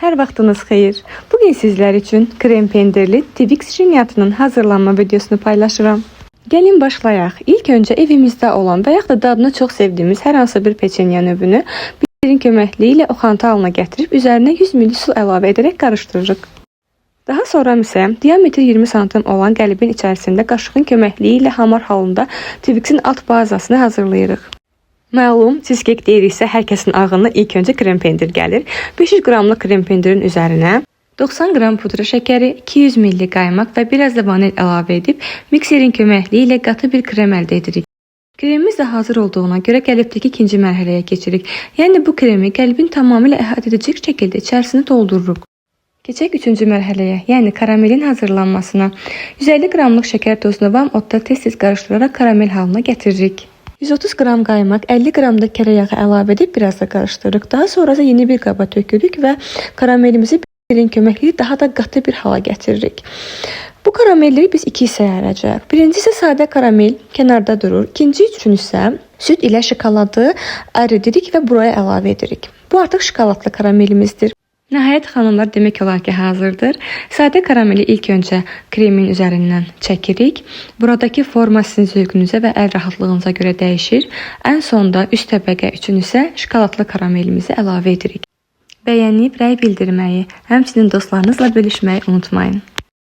Hər vaxtınız xeyir. Bugün sizlər üçün krem pendirli Twix şirniyyatının hazırlanma videosunu paylaşıram. Gəlin başlayaq. İlk öncə evimizdə olan və yaxud da dadını çox sevdiyimiz hər hansı bir peçenya növünü birin köməkliyi ilə oxantı halına gətirib üzərinə 100 ml su əlavə edərək qarışdırırıq. Daha sonra isə diametri 20 sm olan qəlibin içərisində qaşığın köməkliyi ilə hamar halında Twix'in alt bazasını hazırlayırıq. Məlum, cheesecake deyiriksə, hər kəsin ağlına ilk öncə krem pendir gəlir. 500 qramlıq krem pendirin üzərinə 90 qram pudra şəkəri, 200 ml qaymaq və biraz da vanil əlavə edib mikserin köməkliyi ilə qatı bir krem əldə edirik. Kremimiz də hazır olduğuna görə qəlibdəki ikinci mərhələyə keçirik. Yəni bu kremi qəlbin tamamilə əhatə edəcək şəkildə içərisini doldururuq. Keçək üçüncü mərhələyə, yəni karamelin hazırlanmasına. 150 qramlıq şəkər tozunu vam odda tez-tez qarışdıraraq karamel halına gətiririk. 130 qram qaymaq, 50 qram da kərə yağı əlavə edib biraz da qarışdırırıq. Daha sonra isə yeni bir qaba tökürük və karamelimizi birin köməkliyi daha da qatı bir hala gətiririk. Bu karamelləri biz iki hissəyə ayıracağıq. Birincisi sadə karamel kənarda durur. İkinci üçün isə süd ilə şokoladı əridirik və buraya əlavə edirik. Bu artıq şokoladlı karamelimizdir. Nəhayət xanımlar demək olar ki hazırdır. Sadə karameli ilk öncə kremin üzərindən çəkirik. Buradakı forma sizin zövqünüzə və əl rahatlığınıza görə dəyişir. Ən sonda üst təbəqə üçün isə şokoladlı karamelimizi əlavə edirik. Bəyənib rəy bildirməyi, həmçinin dostlarınızla bölüşməyi unutmayın.